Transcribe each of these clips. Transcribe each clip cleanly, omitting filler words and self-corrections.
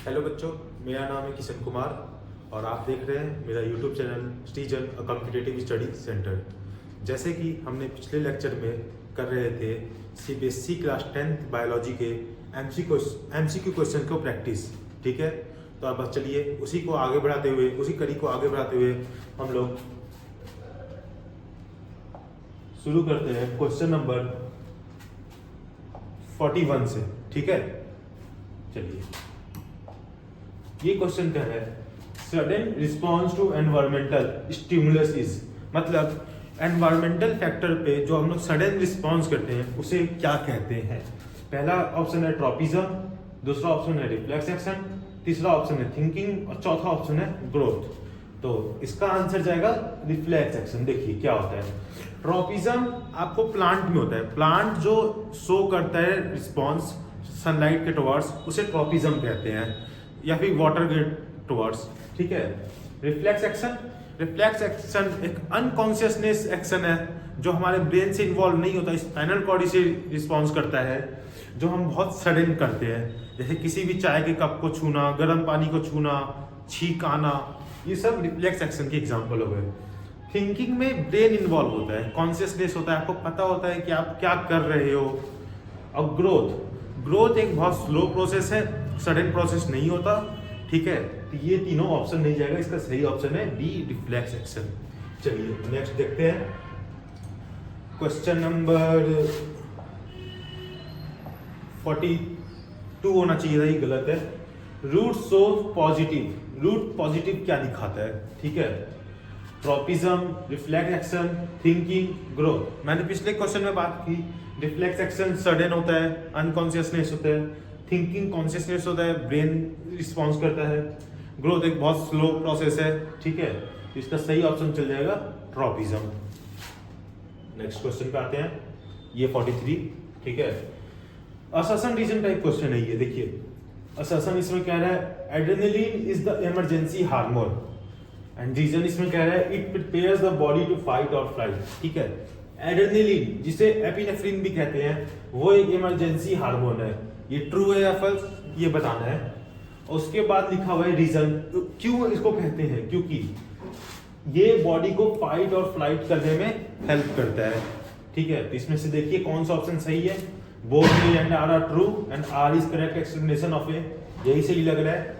Hello बच्चों, मेरा नाम है किशन कुमार और आप देख रहे हैं मेरा यूट्यूब चैनल स्टीजन अ कॉम्पिटिटिव स्टडी सेंटर। जैसे कि हमने पिछले लेक्चर में कर रहे थे सीबीएसई क्लास 10th बायोलॉजी के एमसीक्यू क्वेश्चन को प्रैक्टिस, ठीक है। तो अब चलिए उसी कड़ी को आगे बढ़ाते हुए हम लोग शुरू करते हैं क्वेश्चन नंबर 41 से, ठीक है। चलिए, ये क्वेश्चन क्या है? Sudden response to environmental stimulus is, मतलब एनवायरमेंटल फैक्टर पे जो हम लोग सडन रिस्पॉन्स करते हैं उसे क्या कहते हैं। पहला ऑप्शन है ट्रॉपिज्म, दूसरा ऑप्शन है रिफ्लेक्स एक्शन, तीसरा ऑप्शन है थिंकिंग और चौथा ऑप्शन है ग्रोथ। तो इसका आंसर जाएगा रिफ्लेक्स एक्शन। देखिए क्या होता है। ट्रॉपिज्म आपको प्लांट में होता है, प्लांट जो शो करता है रिस्पॉन्स सनलाइट के टुवर्ड्स उसे ट्रॉपिज्म कहते हैं, या फिर वाटर के टुवर्ड्स, ठीक है। रिफ्लेक्स एक्शन एक अनकॉन्शियसनेस एक्शन है जो हमारे ब्रेन से इन्वॉल्व नहीं होता, स्पाइनल कॉर्ड से रिस्पॉन्स करता है, जो हम बहुत सडन करते हैं। जैसे किसी भी चाय के कप को छूना, गर्म पानी को छूना, छींक आना, ये सब रिफ्लेक्स एक्शन के एग्जाम्पल हो गए। थिंकिंग में ब्रेन इन्वॉल्व होता है, कॉन्शियसनेस होता है, आपको पता होता है कि आप क्या कर रहे हो। और ग्रोथ एक बहुत स्लो प्रोसेस है, सडन प्रोसेस नहीं होता, ठीक है। तो ये तीनों ऑप्शन नहीं जाएगा, इसका सही ऑप्शन है बी, रिफ्लेक्स एक्शन। चलिए नेक्स्ट देखते हैं। क्वेश्चन नंबर 42 होना चाहिए था, ये गलत है। Root so positive, root positive क्या दिखाता है, ठीक है। Tropism, reflex action, thinking, growth. मैंने पिछले क्वेश्चन में बात की, रिफ्लेक्स एक्शन सडन होता है, अनकॉन्शियसनेस होता है, थिंकिंग कॉन्शियसनेस होता है, ब्रेन रिस्पॉन्स करता है, ग्रोथ एक बहुत स्लो प्रोसेस है, ठीक है। इसका सही ऑप्शन चल जाएगा ट्रॉपिज्म। नेक्स्ट क्वेश्चन पे आते हैं, ये 43, ठीक है। असर्शन रीजन टाइप क्वेश्चन है ये। देखिए असर्शन इसमें कह रहा है adrenaline is the emergency hormone, and reason इसमें कह रहा है it prepares the body to fight और फ्लाइट, ठीक है। एड्रेनलिन जिसे एपिनेफ्रिन भी कहते हैं वो एक इमरजेंसी हार्मोन है। ये ट्रू है या फॉल्स ये बताना है। और उसके बाद लिखा हुआ है रीजन, क्यों इसको कहते हैं, क्योंकि ये बॉडी को फाइट और फ्लाइट करने में हेल्प करता है, ठीक है। तो इसमें से देखिए कौन सा ऑप्शन सही है। Both A and R true and R is correct explanation of A, यही सही लग रहा है,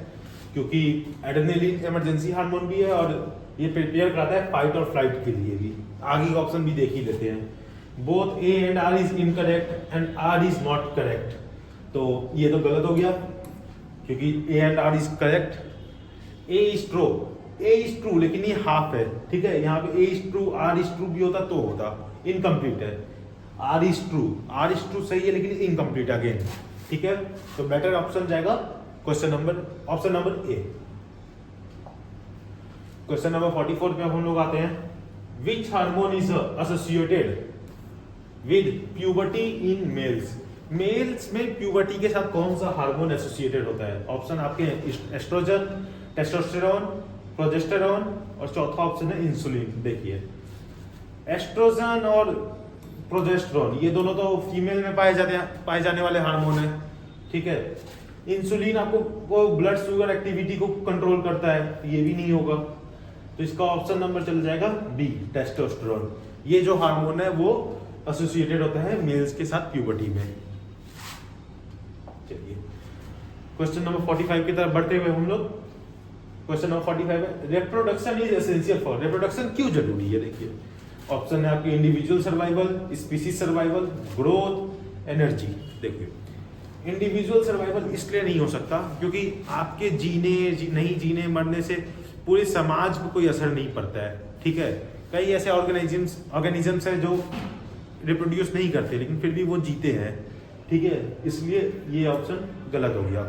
क्योंकि एड्रेनलिन इमरजेंसी हार्मोन भी है और ये प्रिपेयर कराता है फाइट और फ्लाइट के लिए भी। आगे ऑप्शन भी देख ही लेते हैं। Both A and R is incorrect and R is not correct, तो ये तो गलत हो गया क्योंकि A and R is correct. A is true लेकिन ये हाफ है, ठीक है। यहाँ पे A is true R is true भी होता तो होता, इनकम्प्लीट है। आर इज ट्रू सही है लेकिन इनकम्प्लीट अगेन, ठीक है। तो बेटर ऑप्शन जाएगा option number A. Question number 44 पे हम लोग आते हैं। Which hormone is associated with puberty in males, males में प्यूबर्टी के साथ कौन सा हार्मोन एसोसिएटेड होता है। ऑप्शन आपके एस्ट्रोजन, टेस्टोस्टेरोन, प्रोजेस्टेरोन और चौथा ऑप्शन है इंसुलिन। देखिए एस्ट्रोजन और प्रोजेस्टेरोन ये दोनों तो फीमेल में पाए जाने वाले हार्मोन है, ठीक है। इंसुलिन आपको ब्लड शुगर एक्टिविटी को कंट्रोल करता है, ये भी नहीं होगा। तो इसका ऑप्शन नंबर चल जाएगा बी, टेस्टोस्टेरोन। ये जो हार्मोन है वो एसोसिएटेड होता है मेल्स के साथ प्यूबर्टी में। चलिए क्वेश्चन नंबर 45 की तरफ बढ़ते हुए हम लोग। क्वेश्चन नंबर 45 है reproduction is essential for, reproduction क्यों जरूरी है। देखिए ऑप्शन है आपके individual survival, species survival, growth, energy. देखिए इंडिविजुअल सर्वाइवल इसलिए नहीं हो सकता क्योंकि आपके नहीं जीने मरने से पूरे समाज को कोई असर नहीं पड़ता है, ठीक है। कई ऐसे ऑर्गेनिजम्स हैं जो रिप्रोड्यूस नहीं करते लेकिन फिर भी वो जीते हैं, ठीक है। इसलिए ये ऑप्शन गलत हो गया।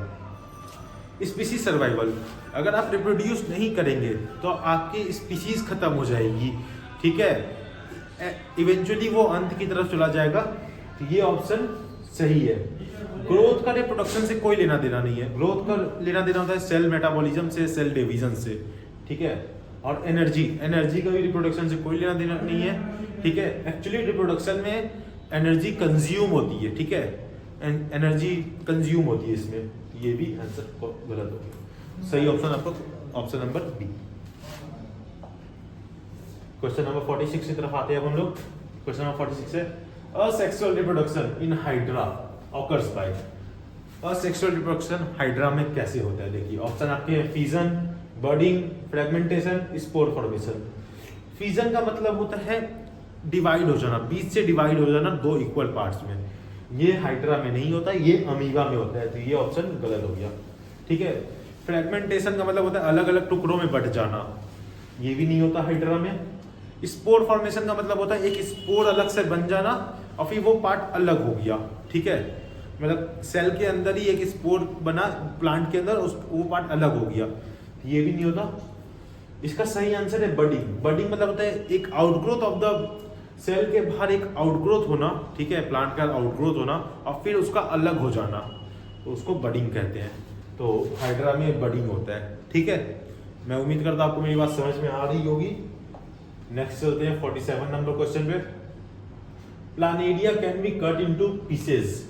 स्पीसीज सर्वाइवल, अगर आप रिप्रोड्यूस नहीं करेंगे तो आपकी स्पीसीज खत्म हो जाएगी, ठीक है। इवेंचुअली वो अंत की तरफ चला जाएगा, तो ये ऑप्शन सही है। ग्रोथ का रिप्रोडक्शन से कोई लेना देना नहीं है, ग्रोथ का लेना देना होता है सेल मेटाबॉलिज्म से, सेल डिवीजन से, ठीक है। और एनर्जी का भी रिप्रोडक्शन से कोई लेना देना नहीं है, ठीक है। एक्चुअली रिप्रोडक्शन में एनर्जी कंज्यूम होती है, ठीक है, एनर्जी कंज्यूम होती है इसमें, ये भी आंसर गलत हो गया। सही ऑप्शन आपको option number B. Question number 46 की तरफ आते हैं अब हम लोग। क्वेश्चन नंबर 46 है asexual reproduction in hydra occurs by. Asexual reproduction hydra में कैसे होता है देखिए, ऑप्शन आपके fission, budding, fragmentation, spore formation. Fission का मतलब होता है डिवाइड हो जाना, बीच से डिवाइड हो जाना दो इक्वल पार्ट्स में। ये हाइड्रा में नहीं होता, ये अमीबा में होता है, तो ये ऑप्शन गलत हो गया। ठीक है। फ्रेगमेंटेशन का मतलब होता है अलग अलग टुकड़ों में बट जाना, ये भी नहीं होता हाइड्रा में। स्पोर फॉर्मेशन का मतलब होता है एक स्पोर अलग से बन जाना और फिर वो पार्ट अलग हो गया। ठीक है, मतलब सेल के अंदर ही एक स्पोर बना प्लांट के अंदर, उस वो पार्ट अलग हो गया, ये भी नहीं होता। इसका सही आंसर है बडिंग। बडिंग मतलब होता है एक आउटग्रोथ ऑफ द सेल के बाहर एक आउटग्रोथ होना, ठीक है, प्लांट का आउटग्रोथ होना और फिर उसका अलग हो जाना, तो उसको बडिंग कहते हैं। तो हाइड्रा में बडिंग होता है। ठीक है, मैं उम्मीद करता हूं आपको मेरी बात समझ में आ रही होगी। नेक्स्ट चलते हैं 47 नंबर क्वेश्चन पे। Planaria can be cut into pieces,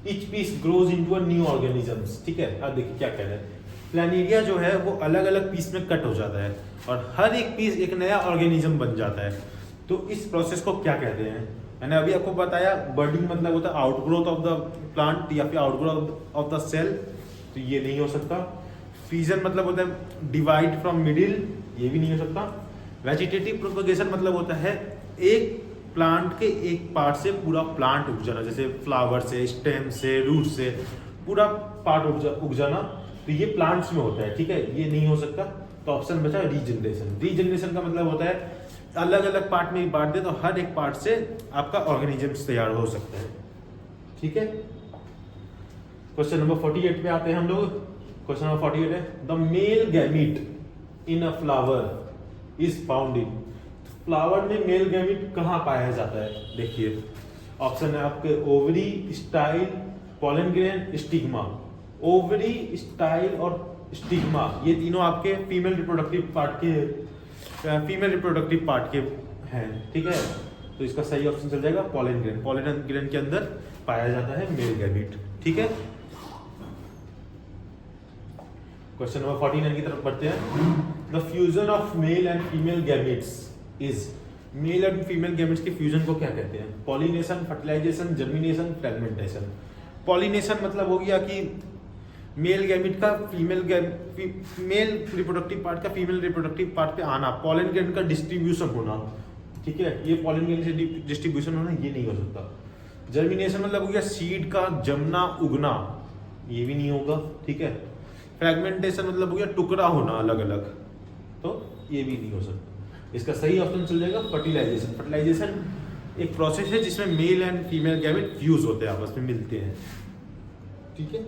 each piece grows into a new organisms. ठीक है, अब देखिए क्या कह रहे हैं। प्लानेरिया जो है वो अलग अलग पीस में कट हो जाता है और हर एक पीस एक नया ऑर्गेनिज्म बन जाता है। तो इस प्रोसेस को क्या कहते हैं? मैंने अभी आपको बताया बर्डिंग मतलब होता है आउटग्रोथ ऑफ द प्लांट या फिर आउटग्रोथ ऑफ द सेल, तो ये नहीं हो सकता। फ्यूजन मतलब होता है डिवाइड फ्रॉम मिडिल, ये भी नहीं हो सकता। वेजिटेटिव प्रोपगेशन मतलब होता है एक प्लांट के एक पार्ट से पूरा प्लांट उग जाना, जैसे फ्लावर से, स्टेम से, रूट से पूरा पार्ट उग जाना, तो ये प्लांट्स में होता है। ठीक है, ये नहीं हो सकता। तो ऑप्शन बचा रीजनरेशन। रीजनरेशन का मतलब होता है अलग अलग पार्ट में बांट दे तो हर एक पार्ट से आपका ऑर्गेनिजम्स तैयार हो सकता है। ठीक है, क्वेश्चन नंबर 48 पे आते हैं हम लोग। क्वेश्चन नंबर 48 है the male gamete in a flower is found in. Flower में मेल गैमीट कहाँ पाया जाता है? देखिए ऑप्शन है आपके ovary, style, pollen grain, stigma. Ovary, style और स्टिग्मा ये तीनों आपके फीमेल रिप्रोडक्टिव पार्ट के हैं। ठीक है, तो इसका सही ऑप्शन चल जाएगा पॉलन ग्रेन। पॉलन ग्रेन के अंदर पाया जाता है मेल गैमीट। ठीक है, क्वेश्चन नंबर 49 की तरफ बढ़ते हैं। The fusion of male and female gametes is. Male and female gametes के फ्यूजन को क्या कहते हैं? Pollination, fertilisation, germination, fragmentation. Pollination मतलब हो गया कि मेल गैमीट का मेल रिप्रोडक्टिव पार्ट का फीमेल रिप्रोडक्टिव पार्ट पे आना, पॉलन ग्रेन का डिस्ट्रीब्यूशन होना। ठीक है, ये पॉलन ग्रेन से डिस्ट्रीब्यूशन होना, ये नहीं हो सकता। जर्मिनेशन मतलब हो गया सीड का जमना, उगना, ये भी नहीं होगा। ठीक है, फ्रेगमेंटेशन मतलब हो गया टुकड़ा होना अलग अलग, तो ये भी नहीं हो सकता। इसका सही ऑप्शन चल जाएगा फर्टिलाइजेशन। फर्टिलाइजेशन एक प्रोसेस है जिसमें mail and female gamete fuse होते हैं, आपस में मिलते हैं। ठीक है,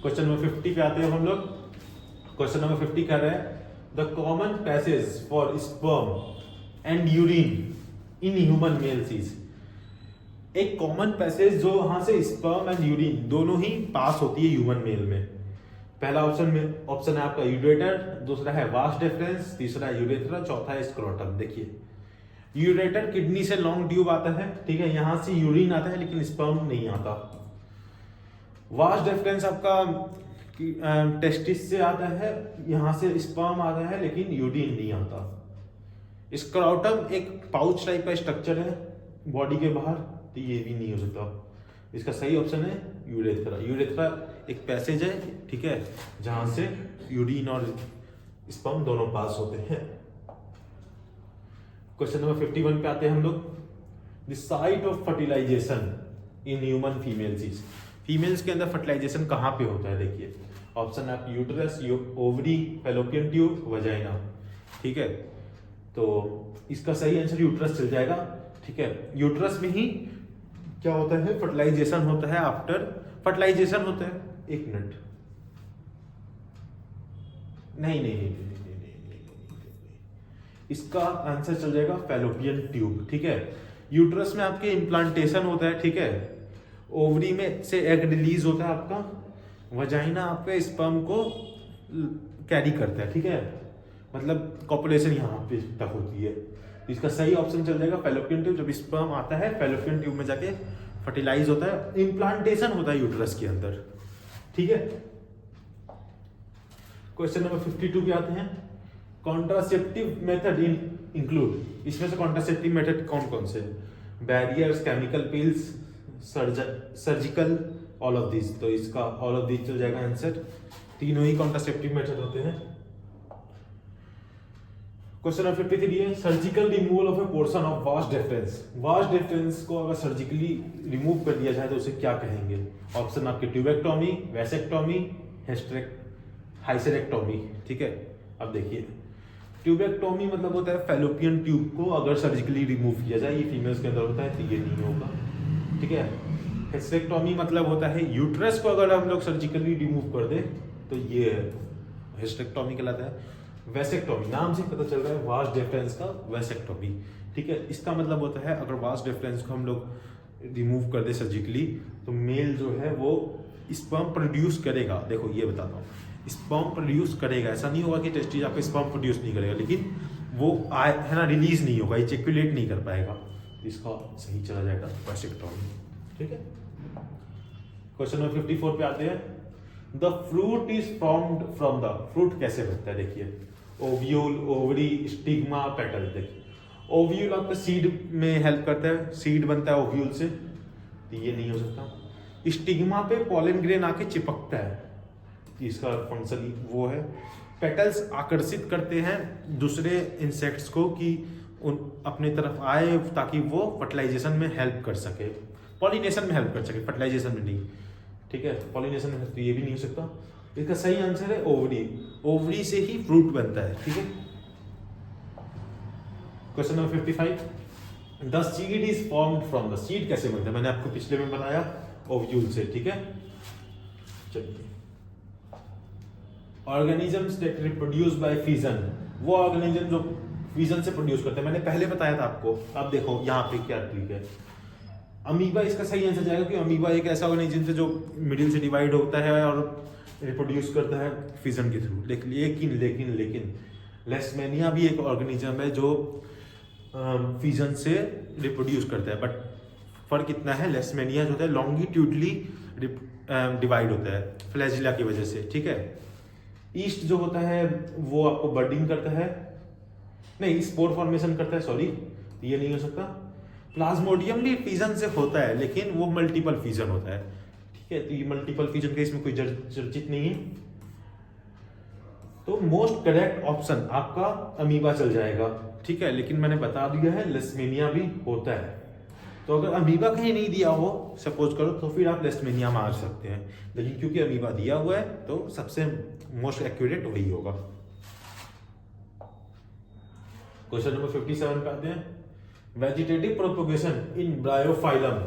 क्वेश्चन नंबर 50 पे आते हैं हम लोग। क्वेश्चन नंबर 50 कह रहा है the common passage for sperm and urine in human mails is. एक कॉमन पैसेज जो वहां से स्पर्म एंड यूरिन दोनों ही पास होती है ह्यूमन मेल में। पहला ऑप्शन है आपका यूरेटर, दूसरा है वास डिफरेंस, तीसरा है यूरेथ्रा, चौथा है स्क्रोटम। देखिए यूरेटर किडनी से लॉन्ग ट्यूब आता है, ठीक है, यहां से यूरिन आता है लेकिन स्पर्म नहीं आता। वास डिफरेंस आपका टेस्टिस से आता है, यहां से स्पर्म आता है लेकिन यूरिन नहीं आता। स्क्रोटम एक पाउच टाइप का स्ट्रक्चर है बॉडी के बाहर, तो ये भी नहीं हो सकता। इसका सही ऑप्शन है यूरेथ्रा। यूरेथ्रा एक पैसेज है, ठीक है, जहां से यूरिन और स्पर्म दोनों पास होते हैं। क्वेश्चन नंबर 51 पे आते हैं हम लोग। The site of fertilisation in human females is. Females के अंदर फर्टिलाइजेशन कहाँ पे होता है? देखिए ऑप्शन है uterus, ovary, fallopian tube, vagina. ठीक है, तो इसका सही आंसर यूट्रस चल जाएगा। ठीक है, यूट्रस में ही क्या होता है? फर्टिलाइजेशन होता है। आफ्टर फर्टिलाइजेशन होता है, एक मिनट, नहीं, इसका आंसर चल जाएगा फैलोपियन ट्यूब। ठीक है, यूट्रस में आपके इम्प्लांटेशन होता है, ठीक है, ओवरी में से एग रिलीज होता है आपका, वजाइना आपके स्पर्म को कैरी करता है। ठीक है, मतलब कॉपुलेशन यहाँ पे तक होती है। इसका सही ऑप्शन चल जाएगा फैलोपियन ट्यूब। जब स्पर्म आता है फैलोपियन ट्यूब में जाके फर्टिलाइज होता है, इम्प्लांटेशन होता है यूट्रस के अंदर। ठीक है। क्वेश्चन नंबर 52 पे आते हैं। कॉन्ट्रासेप्टिव मेथड इंक्लूड, इसमें से कॉन्ट्रासेप्टिव मेथड कौन कौन से? Barriers, chemical pills, surgical, all of this. तो इसका ऑल ऑफ दिस चल जाएगा आंसर। तीनों ही कॉन्ट्रासेप्टिव मेथड होते हैं। क्वेश्चन नंबर 53 है surgical removal of A portion of vast difference. Vast difference को अगर सर्जिकली रिमूव कर दिया जाए तो उसे क्या कहेंगे? ऑप्शन आपके ट्यूबेक्टोमी, वैसेक्टोमी, हाइसेरेक्टोमी। ठीक है, अब देखिए ट्यूबेक्टोमी मतलब होता है फैलोपियन ट्यूब को अगर सर्जिकली रिमूव किया जाए, ये फीमेल्स के अंदर होता है तो ये नहीं होगा। ठीक है, हिस्टेरेक्टोमी मतलब होता है यूट्रस को अगर हम लोग सर्जिकली रिमूव कर दे तो ये हिस्टेरेक्टोमी कहलाता है। वैसेक्टोमी, नाम से पता चल रहा है वास्ट डिफरेंस का वैसेक्टोमी। ठीक है, इसका मतलब होता है अगर वास्ट डिफरेंस को हम लोग रिमूव कर दे सर्जिकली तो मेल जो है वो स्पर्म प्रोड्यूस करेगा। देखो ये बताता हूँ, स्पर्म प्रोड्यूस करेगा, ऐसा नहीं होगा कि टेस्टिस आपका स्पर्म प्रोड्यूस नहीं करेगा, लेकिन वो है ना रिलीज नहीं होगा, इजैक्युलेट नहीं कर पाएगा। इसका सही चला जाएगा वैसेक्टोमी। ठीक है, क्वेश्चन नंबर 54 पे आते हैं। The fruit is formed from the, fruit कैसे बनता है? देखिए ओव्यूल, ओवरी, स्टिग्मा, पेटल। देखिए ओव्यूल आपका सीड में हेल्प करता है, सीड बनता है ओव्यूल से, तो ये नहीं हो सकता। स्टिग्मा पे पॉलन ग्रेन आके चिपकता है, इसका फंक्शन वो है। पेटल्स आकर्षित करते हैं दूसरे इंसेक्ट्स को कि उन अपने तरफ आए ताकि वो फर्टिलाइजेशन में हेल्प कर सके, पॉलिनेशन में हेल्प कर सके, फर्टिलाइजेशन में नहीं। ठीक है, पॉलिनेशन में तो ये भी नहीं हो सकता। इसका सही आंसर है ओवरी, ओवरी से ही फ्रूट बनता है। ठीक है, question number 55, the seed is formed from the, seed कैसे बनता है? मैंने आपको पिछले में बताया ओव्यूल से। ठीक है, चलिए organisms that reproduce by fission, वो ऑर्गेनिज्म जो फिजन से प्रोड्यूस करते हैं, मैंने पहले बताया था आपको। अब देखो यहाँ पे क्या ट्रिक है। अमीबा इसका सही आंसर जाएगा कि अमीबा एक ऐसा ऑर्गेनिज्म है जो मिडिल से डिवाइड होता है और रिप्रोड्यूस करता है फिजन के थ्रू। लेकिन लेस्मेनिया भी एक ऑर्गेनिज्म है जो फिजन से रिप्रोड्यूस करता है, बट फर्क इतना है लेस्मेनिया जो होता है लॉन्गिट्यूडली डिवाइड होता है फ्लैजिला की वजह से। ठीक है, ईस्ट जो होता है वो आपको बर्डिंग करता है, नहीं स्पोर फॉर्मेशन करता है, सॉरी ये नहीं हो सकता। प्लाज्मोडियम भी फिजन से होता है लेकिन वो मल्टीपल फिजन होता है। ठीक है, तो ये मल्टीपल फिजन का इसमें कोई चर्चित नहीं है, तो मोस्ट करेक्ट ऑप्शन आपका अमीबा चल जाएगा। ठीक है, लेकिन मैंने बता दिया है लेस्मेनिया भी होता है, तो अगर अमीबा कहीं नहीं दिया हो सपोज करो तो फिर आप लेस्मेनिया मार सकते हैं, लेकिन क्योंकि अमीबा दिया हुआ है तो सबसे मोस्ट एक्यूरेट वही होगा। क्वेश्चन नंबर 57 पे आते हैं। वेजिटेटिव प्रोपगेशन इन ब्रायोफाइलम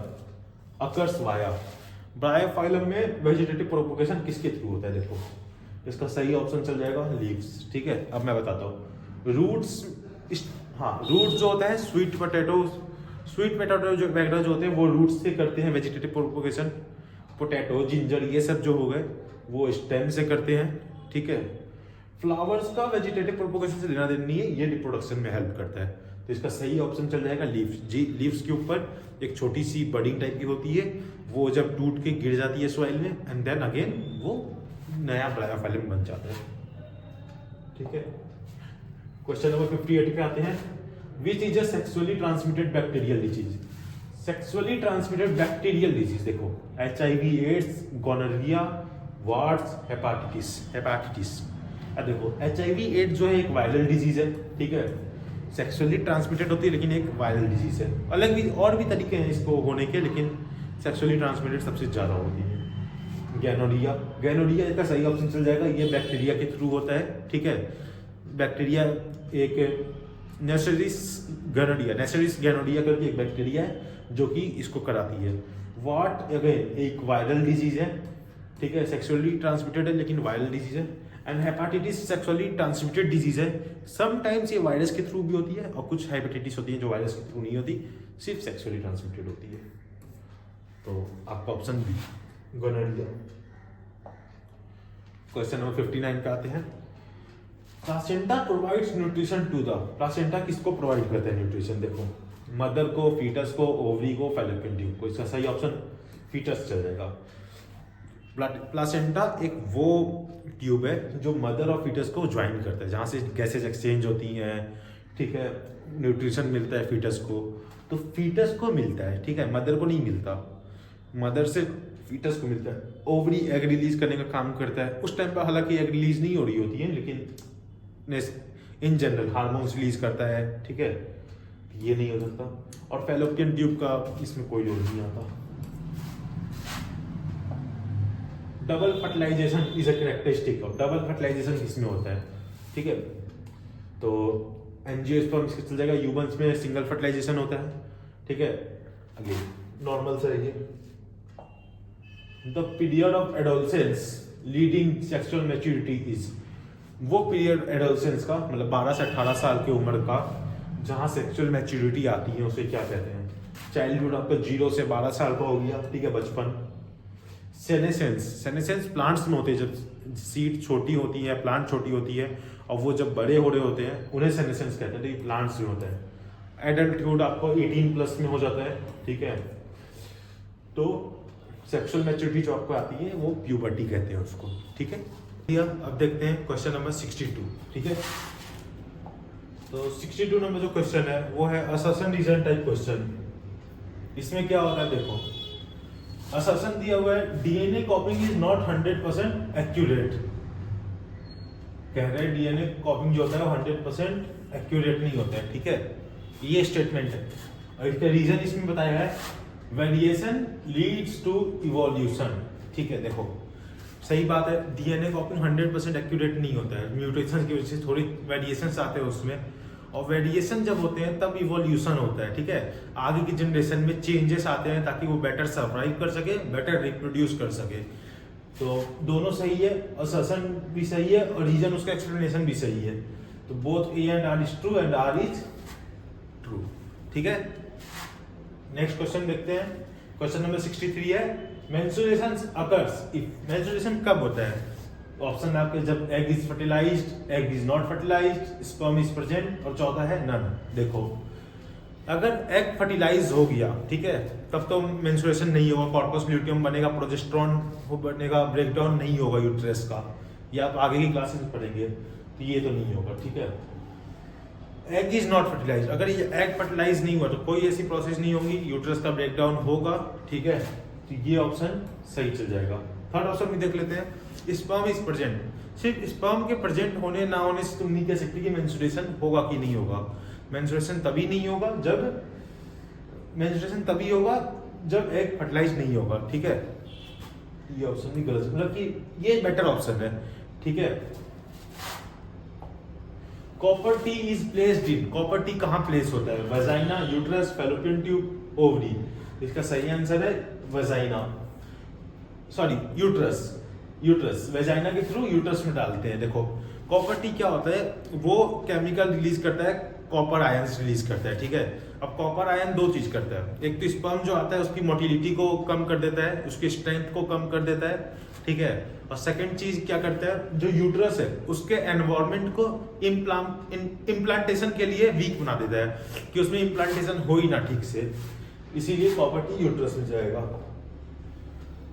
अकर्स वाया, ब्रायोफाइलम में वेजिटेटिव प्रोपगेशन किसके थ्रू होता है? देखो इसका सही ऑप्शन चल जाएगा लीव्स। ठीक है, अब मैं बताता हूँ रूट्स। हाँ, रूट्स जो होता है स्वीट पोटैटो जो वगैरह जो होते हैं वो रूट्स से करते हैं वेजिटेटिव प्रोपगेशन। पोटैटो, जिंजर, ये सब जो हो गए वो स्टेम से करते हैं। ठीक है, फ्लावर्स का वेजिटेटिव प्रोपगेशन से लेना देना नहीं है, ये रिप्रोडक्शन में हेल्प करता है, तो इसका सही ऑप्शन चल जाएगा लीव्स। जी, लीव्स के ऊपर एक छोटी सी बडिंग टाइप की होती है, वो जब टूट के गिर जाती है सॉइल में एंड देन अगेन वो नया ब्रायोफाइलम बन जाता है। ठीक है, क्वेश्चन नंबर 58 पे आते हैं। Which is a sexually transmitted bacterial disease? Sexually transmitted bacterial disease देखो HIV, AIDS, gonorrhoea, warts, hepatitis. अब देखो HIV एड्स जो है एक वायरल डिजीज है। ठीक है, सेक्सुअली ट्रांसमिटेड होती है लेकिन एक वायरल डिजीज है। अलग भी और भी तरीके हैं इसको होने के, लेकिन सेक्सुअली ट्रांसमिटेड सबसे ज़्यादा होती है। गैनोरिया का सही ऑप्शन चल जाएगा, ये बैक्टीरिया के थ्रू होता है। ठीक है, बैक्टीरिया एक नेसरिस गैनोरिया करके एक बैक्टीरिया है जो कि इसको कराती है। वाट अगेन एक वायरल डिजीज है। ठीक है, सेक्सुअली ट्रांसमिटेड है लेकिन वायरल डिजीज है। And hepatitis sexually transmitted disease है। समटाइम्स ये वायरस के थ्रू भी होती है और कुछ हेपेटाइटिस होती है जो वायरस के थ्रू नहीं होती, सिर्फ सेक्सुअली ट्रांसमिटेड होती है। तो आपका option B gonorrhoea. Question number 59 पे आते हैं। Placenta provides nutrition to the, placenta किसको प्रोवाइड करता है न्यूट्रिशन? देखो मदर को, फीटस को, ओवरी को, फैलोपियन ट्यूब को। इसका सही ऑप्शन फीटस चल जाएगा। प्लासेंटा एक वो ट्यूब है जो मदर और फीटस को ज्वाइन करता है, जहाँ से गैसेज एक्सचेंज होती हैं, ठीक है, न्यूट्रिशन मिलता है फीटस को। तो फीटस को मिलता है, ठीक है, मदर को नहीं मिलता, मदर से फीटस को मिलता है। ओवरी एग रिलीज करने का काम करता है। उस टाइम पर हालांकि एग रिलीज नहीं हो रही होती है, लेकिन इन जनरल हार्मोन्स रिलीज करता है, ठीक है, ये नहीं हो सकता। और फैलोपियन ट्यूब का इसमें कोई रोल नहीं आता। Double fertilisation is a characteristic of, double fertilisation इसमें होता है, ठीक है। तो एंजियोस्पर्म इसके चल जाएगा, ह्यूमंस में सिंगल फर्टिलाइजेशन होता है, ठीक है। अगेन नॉर्मल से रहिए। The period of adolescence leading sexual maturity is, वो पीरियड एडोलसेंस का मतलब 12 से 18 साल की उम्र का जहाँ सेक्सुअल मैच्योरिटी आती है उसे क्या कहते हैं? चाइल्डहुड आपका 0 से 12 साल का हो गया, ठीक है, बचपन। सेनेसेंस, सेनेसेंस प्लांट्स में होते हैं, जब सीड छोटी होती है, प्लांट छोटी होती है, और वो जब बड़े हो रहे होते हैं उन्हें सेनेसेंस कहते हैं, तो ये प्लांट्स में होता है। एडल्टहुड आपको 18 प्लस में हो जाता है, ठीक है। तो सेक्सुअल मैच्योरिटी जो आपको आती है वो प्यूबर्टी कहते हैं उसको, ठीक है। अब देखते हैं क्वेश्चन नंबर 62, ठीक है। तो 62 नंबर जो क्वेश्चन है वो है असर्शन रीजन टाइप क्वेश्चन। इसमें क्या होता है देखो, असर्शन दिया हुआ है डीएनए कॉपिंग इज नॉट 100% एक्यूरेट। कह रहे हैं डीएनए कॉपिंग जो होता है वो 100% एक्यूरेट नहीं होता है, ठीक है, ये स्टेटमेंट है। और इसका रीजन इसमें बताया है वेरिएशन लीड्स टू इवोल्यूशन, ठीक है। देखो सही बात है, डीएनए कॉपिंग 100% एक्यूरेट नहीं होता है, म्यूटेशन की वजह से थोड़ी वेरिएशंस आते हैं उसमें, और वेरिएशन जब होते हैं तब इवोल्यूशन होता है, ठीक है। आगे की जनरेशन में चेंजेस आते हैं ताकि वो बेटर सर्वाइव कर सके, बेटर रिप्रोड्यूस कर सके। तो दोनों सही है, असर्शन भी सही है और रीजन उसका एक्सप्लेनेशन भी सही है। तो both A and R is true and R is true, ठीक है। नेक्स्ट क्वेश्चन देखते हैं। क्वेश्चन नंबर 63 है मेंस्ट्रुएशन अकर्स इफ, मेंस्ट्रुएशन कब होता है? ऑप्शन आपके जब egg is fertilised, egg is not fertilised, sperm is present, और चौथा है नन। देखो अगर एग फर्टिलाइज हो गया, ठीक है, तब तो मेंस्ट्रुएशन नहीं होगा, कॉर्पस ल्यूटियम बनेगा, प्रोजेस्टेरॉन बनेगा, ब्रेकडाउन नहीं होगा यूट्रस का, या आप आगे की क्लासेस में पढ़ेंगे, तो ये तो नहीं होगा, ठीक है। एग इज नॉट फर्टिलाइज, अगर ये एग फर्टिलाइज नहीं हुआ तो कोई ऐसी प्रोसेस नहीं होगी, यूट्रस का ब्रेकडाउन होगा, ठीक है। तो ये ऑप्शन सही चल जाएगा। थर्ड ऑप्शन भी देख लेते हैं, स्पर्म इज प्रेजेंट। सिर्फ स्पर्म के प्रेजेंट होने ना होने से तुम नहीं कह सकते कि मेंस्ट्रुएशन होगा कि नहीं होगा। मेंस्ट्रुएशन तभी नहीं होगा जब, मेंस्ट्रुएशन तभी होगा जब एग फर्टिलाइज नहीं होगा, ठीक है। ये ऑप्शन भी गलत, मतलब कि ये बेटर ऑप्शन है, ठीक है। Copper T is placed in, copper T कहाँ प्लेस होता है? Vagina, uterus, fallopian tube, ovary. इसका सही आंसर है vagina, sorry uterus, uterus vagina के थ्रू यूट्रस में डालते हैं। देखो कॉपर टी क्या होता है, वो केमिकल रिलीज करता है, कॉपर आयंस रिलीज करता है, ठीक है। अब कॉपर आयन दो चीज करता है, एक तो स्पर्म जो आता है उसकी मोटिलिटी को कम कर देता है, उसकी स्ट्रेंथ को कम कर देता है, ठीक है। और सेकंड चीज क्या करता है, जो यूट्रस है उसके एनवायरनमेंट को इम्प्लांटेशन के लिए वीक बना देता है कि उसमें इम्प्लांटेशन हो ही ना ठीक से, इसीलिए कॉपर टी यूट्रस में जाएगा।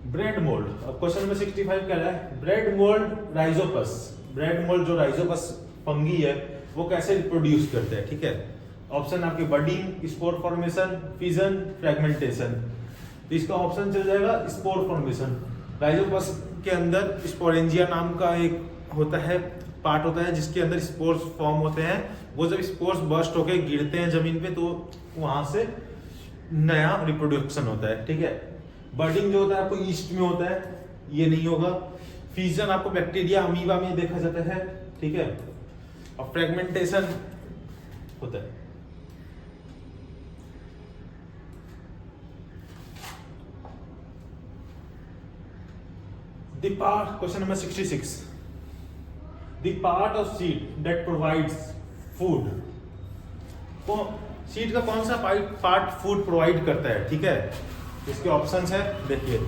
ब्रेड मोल्ड, अब क्वेश्चन नंबर 65 कह रहा है bread mould Rhizopus, bread mould जो राइजोपस फंगी है वो कैसे रिप्रोड्यूस करते हैं, ठीक है। ऑप्शन आपके budding, spore formation, fission, fragmentation. तो इसका ऑप्शन चल जाएगा स्पोर फॉर्मेशन। राइजोपस के अंदर स्पोरेंजिया नाम का एक होता है, पार्ट होता है जिसके अंदर स्पोर्स फॉर्म होते हैं। वो जब स्पोर्स बर्स्ट होके गिरते हैं जमीन पे तो वहां से नया रिप्रोडक्शन होता है, ठीक है। बर्डिंग जो होता है आपको ईस्ट में होता है, ये नहीं होगा। फ्यूजन आपको बैक्टीरिया अमीबा में देखा जाता है, ठीक है। और फ्रेगमेंटेशन होता है the part, question number 66, the part of seed that provides food, तो सीड का कौन सा पार्ट फूड प्रोवाइड करता है, ठीक है। इसके ऑप्शंस है, देखिए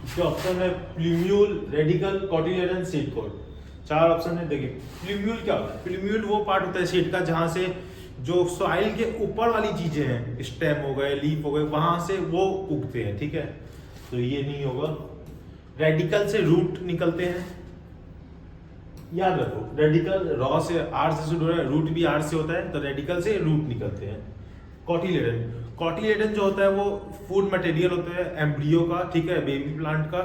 इसके ऑप्शन है plumule, radical, cotyledon, seed code. चार ऑप्शन है, देखिए प्लूम्यूल क्या होता है? प्लूम्यूल वो पार्ट होता है सीड का जहां से जो सॉइल के ऊपर वाली चीजें हैं, स्टेम हो गए, लीफ हो गए, वहां से वो उगते हैं, ठीक है। तो ये नहीं होगा। रेडिकल से रूट निकलते हैं, याद रखो रेडिकल रॉ से आर से शुरू हो रहा है, रूट भी आर से होता है, तो रेडिकल से रूट निकलते हैं। कॉटिलेडन, कॉटिलेडन जो होता है वो फूड मटेरियल होता है एम्ब्रियो का, ठीक है, बेबी प्लांट का,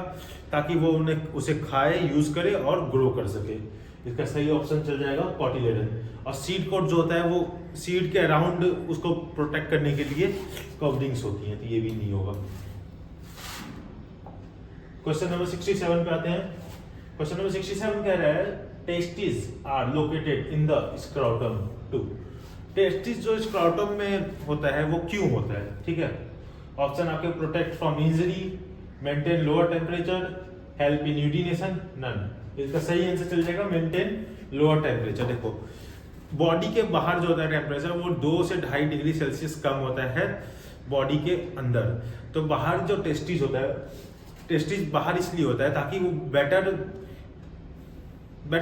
ताकि वो उन्हें उसे खाए, यूज करे और ग्रो कर सके। इसका सही ऑप्शन चल जाएगा कॉटिलेडन। और सीड कोट जो होता है वो सीड के अराउंड उसको प्रोटेक्ट करने के लिए कवरिंग्स होती हैं, तो ये भी नहीं होगा। क्वेश्चन नंबर 67 पे आते हैं। क्वेश्चन नंबर 67 कह रहा है testis are located in the scrotum to. Testis जो स्क्रोटम में होता है वो क्यों होता है, ठीक है। ऑप्शन आपके protect from injury, maintain lower temperature, help in urination, none. इसका सही आंसर चल जाएगा मेंटेन लोअर टेम्परेचर। देखो बॉडी के बाहर जो होता है टेम्परेचर वो 2 से 2.5 डिग्री सेल्सियस कम होता है बॉडी के अंदर। तो बाहर जो टेस्टिस होता है, टेस्टिस बाहर इसलिए होता है ताकि वो बेटर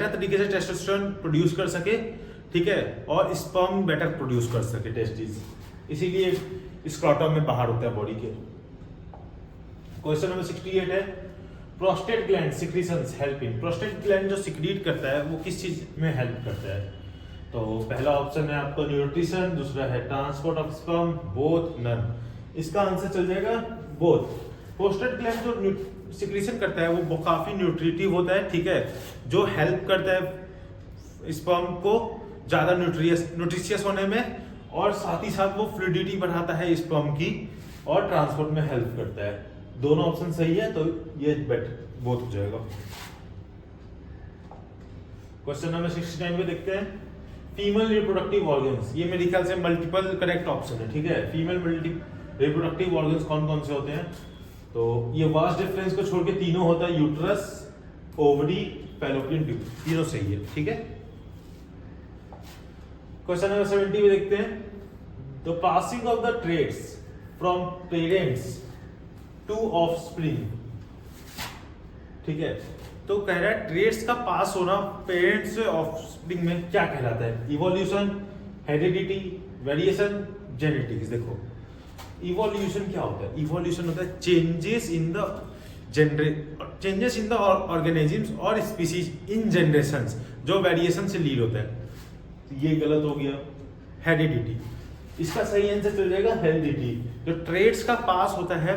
तरीके से टेस्टोस्टेरोन प्रोड्यूस कर सके, ठीक है, और स्पर्म बेटर प्रोड्यूस कर सके टेस्टिस, इसीलिए स्क्रोटम में बाहर होता है बॉडी के। क्वेश्चन नंबर 68 है prostate gland secretions help in. Prostate gland जो सिक्रीट करता है वो किस चीज में हेल्प करता है? तो पहला ऑप्शन है आपका न्यूट्रिशन, दूसरा है transport of sperm, both, none. इसका आंसर चल जाएगा बोथ। प्रोस्टेट ग्लैंड जो सिक्रीशन करता है वो काफी न्यूट्रिटिव होता है, ठीक है, जो हेल्प करता है स्पर्म को ज्यादा न्यूट्रिशियस होने में, और साथ ही साथ वो फ्लूइडिटी बढ़ाता है स्पर्म की और ट्रांसपोर्ट में हेल्प करता है। दोनों ऑप्शन सही है, तो ये बोथ हो जाएगा। क्वेश्चन नंबर 69 पे देखते हैं फीमेल रिप्रोडक्टिव ऑर्गन्स। ये मेरे ख्याल से मल्टीपल करेक्ट ऑप्शन है, ठीक है। फीमेल रिप्रोडक्टिव ऑर्गन्स कौन कौन से होते हैं? तो ये वास्ट डिफरेंस को छोड़ के तीनों होता है, यूट्रस, ओवरी, फैलोपियन ट्यूब, तीनों सही है, ठीक है। क्वेश्चन नंबर 70 में देखते हैं the passing of the traits from parents to offspring, ठीक है। तो कह रहा है ट्रेड्स का पास होना पेरेंट्स से ऑफस्प्रिंग में क्या कहलाता है? Evolution, heredity, variation, genetics. देखो इवोल्यूशन क्या होता है? इवोल्यूशन होता है चेंजेस इन द ऑर्गेनिजम्स और स्पीसीज इन जनरेशंस, जो वेरिएशन से लीड होता है। तो ये गलत हो गया। हेरिडिटी, इसका सही आंसर चल जाएगा हेरिडिटी। जो ट्रेड्स का पास होता है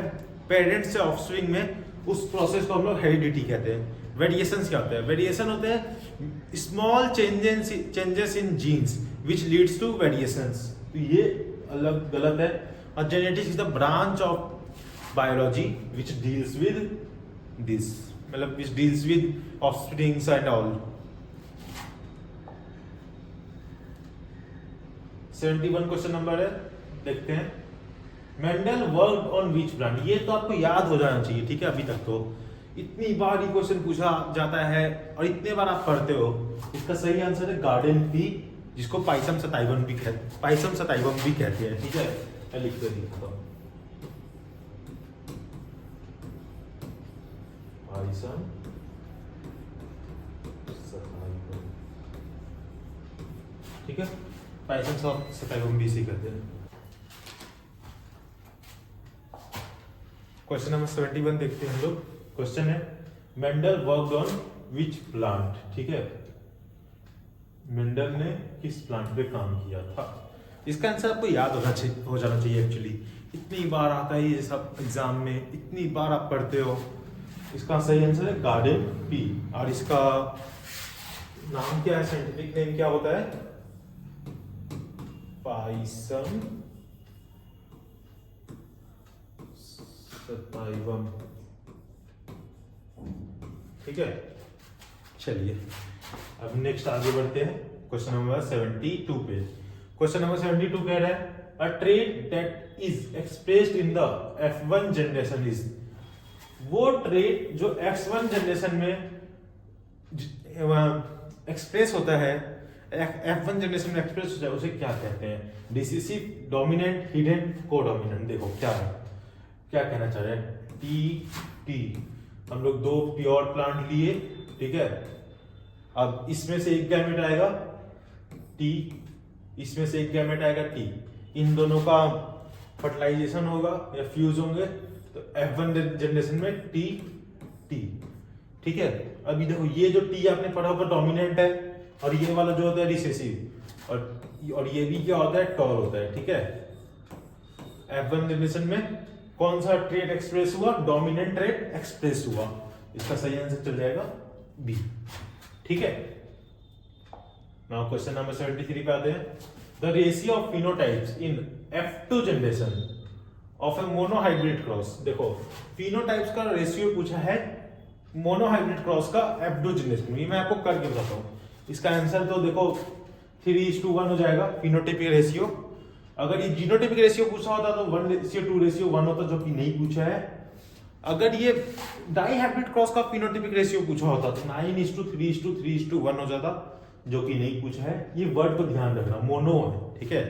पेरेंट्स से ऑफस्प्रिंग में, उस प्रोसेस को हम लोग हेरिडिटी कहते हैं। वेरिएशंस क्या होता है? वेरिएशन होते हैं small changes in genes which leads to variations, तो ये अलग गलत है। और genetics is the branch of biology which deals with this, मतलब which deals with offsprings and all. 71 question number है, देखते हैं Mendel worked on which plant. ये तो आपको याद हो जाना चाहिए, ठीक है। अभी तक तो इतनी बार ये क्वेश्चन पूछा जाता है और इतने बार आप पढ़ते हो। इसका सही आंसर है गार्डन पी, जिसको पाइसम सताइवम भी कहते हैं, ठीक है। मैं लिख कर दिखाता हूं, पाइसम सताइवम, ठीक है। पाइसम सताइवम भी इसी कहते हैं। क्वेश्चन नंबर 71 देखते हैं हम लोग। क्वेश्चन है Mendel worked on which plant, ठीक है। मेंडल ने किस प्लांट पे काम किया था? इसका आंसर आपको याद हो जाना चाहिए एक्चुअली। इतनी बार आता है ये सब एग्जाम में, इतनी बार आप पढ़ते हो। इसका सही आंसर है गार्डन पी। और इसका नाम क्या है, साइंटिफिक नेम क्या होता है? पाइसम सताइवम, ठीक है। चलिए अब नेक्स्ट आगे बढ़ते हैं क्वेश्चन नंबर 72 पे। क्वेश्चन नंबर 72 कह रहा है अ trait that is expressed in the F1 generation is. वो ट्रेट जो X1 जनरेशन में एक्सप्रेस होता है, F1 जनरेशन में एक्सप्रेस होता है, उसे क्या कहते हैं? Decisive, dominant, hidden, codominant. देखो क्या है, क्या कहना चाह रहे हैं? टी। हम लोग 2 प्योर प्लांट लिए, ठीक है। अब इसमें से एक गैमेट आएगा टी, इसमें से एक गैमेट आएगा टी। इन दोनों का फर्टिलाइजेशन होगा या फ्यूज होंगे, तो F1 जनरेशन में टी टी, ठीक है। अभी देखो ये जो टी आपने पढ़ा होगा डोमिनेंट है, और ये वाला जो होता है रिसेसिव, और ये भी क्या होता है, टॉल होता है, ठीक है। F1 जनरेशन में कौन सा ट्रेट एक्सप्रेस हुआ, डोमिनेंट ट्रेट एक्सप्रेस हुआ, इसका सही आंसर चल जाएगा बी, ठीक है। नाउ क्वेश्चन नंबर 73 पे आते हैं। The ratio of phenotypes in F2 generation of A monohybrid cross. देखो फिनोटाइप्स का रेशियो पूछा है मोनोहाइब्रिड क्रॉस का F2 जनरेशन में, ये मैं आपको करके बताता हूँ। इसका आंसर तो देखो 3:1 हो जाएगा फिनोटाइपिक रेशियो। अगर ये जीनोटाइपिक रेशियो पूछा होता तो 1:2:1 होता, जो कि नहीं पूछा है। अगर ये डाइहाइब्रिड क्रॉस का फिनोटाइपिक रेशियो पूछा होता तो 9:3:3:1 हो जाता, जो कि नहीं पूछा है। ये वर्ड को ध्यान रखना, मोनो है, ठीक है।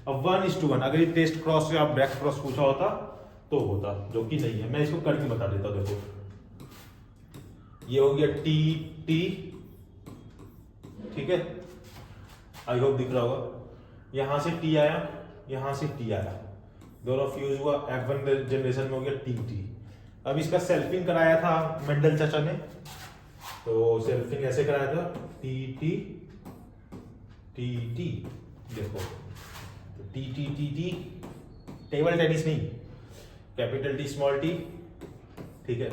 अब 1:1 अगर ये टेस्ट क्रॉस या बैक क्रॉस पूछा होता तो होता, जो कि नहीं है। मैं इसको करके बता देता हूं। देखो ये हो गया टी टी, ठीक है, आई होप दिख रहा होगा। यहां से टी आया, यहां से टी आया, दोनों फ्यूज हुआ, F1 जनरेशन में हो गया टी टी। अब इसका सेल्फिंग कराया था मेंडल चाचा ने, तो सेल्फिंग ऐसे कराया था टी टी टी टी। देखो T T T T, table tennis नहीं, कैपिटल टी स्मॉल टी, ठीक है,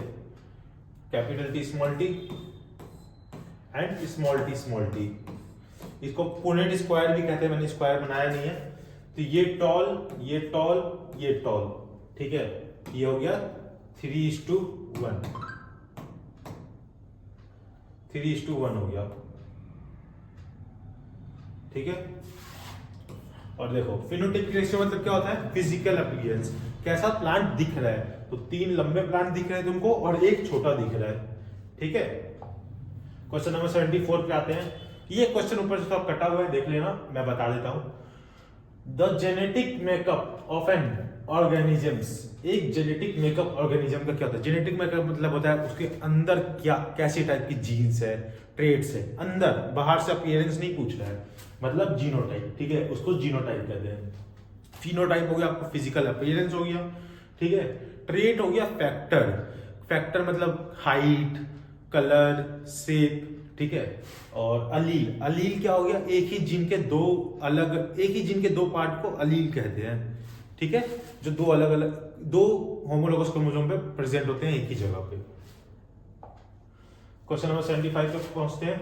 capital T small T and small T. इसको पुनेट स्क्वायर भी कहते हैं, मैंने स्क्वायर बनाया नहीं है। तो ये टॉल, ये टॉल, ये टॉल, ठीक है। ये हो गया 3:1, 3:1 हो गया, ठीक है। और देखो फिनोटाइपिक रेशियो मतलब क्या होता है, फिजिकल अपीयरेंस, कैसा प्लांट दिख रहा है। तो 3 लंबे प्लांट दिख रहे हैं तुमको और एक छोटा दिख रहा है, ठीक है। क्वेश्चन नंबर 74 पे आते हैं। ये क्वेश्चन ऊपर से सब कटा हुआ है, देख लेना, मैं बता देता हूं। The genetic makeup of N organisms, एक जेनेटिक मेकअप ऑर्गेनिज्म का क्या होता है। जेनेटिक मेकअप मतलब होता है उसके अंदर क्या कैसी टाइप की जीन्स है, ट्रेड्स है, अंदर, बाहर से अपीयरेंस नहीं पूछ रहा है, मतलब जीनोटाइप, ठीक है, उसको जीनोटाइप कहते हैं। फिनोटाइप हो गया आपको फिजिकल अपीयरेंस हो गया, ठीक है। ट्रेट हो गया फैक्टर, फैक्टर मतलब हाइट, कलर, शेप, ठीक है। और अलील, अलील क्या हो गया, एक ही जीन के दो अलग, एक ही जीन के दो पार्ट को अलील कहते हैं, ठीक है, जो दो अलग अलग, दो होमोलोगस क्रोमोसोम पे प्रेजेंट होते हैं एक ही जगह पे। क्वेश्चन नंबर 75 पे पहुंचते हैं।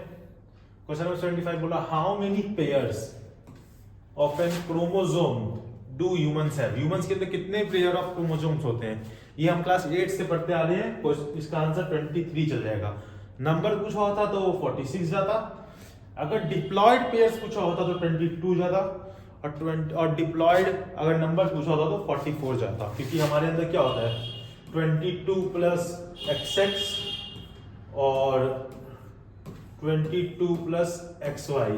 क्वेश्चन नंबर 75 बोला how many pairs of an chromosome do humans have. Humans के अंदर कितने पेयर ऑफ क्रोमोसोम्स होते हैं, ये हम क्लास 8 से पढ़ते आ रहे हैं। इसका आंसर 23 चल जाएगा। नंबर पूछा होता तो 46 जाता, अगर डिप्लॉयड पेयर्स पूछा होता तो 22 जाता, और डिप्लॉयड अगर नंबर पूछा होता तो 44 जाता, क्योंकि हमारे अंदर क्या होता है 22 प्लस XX और 22 प्लस XY,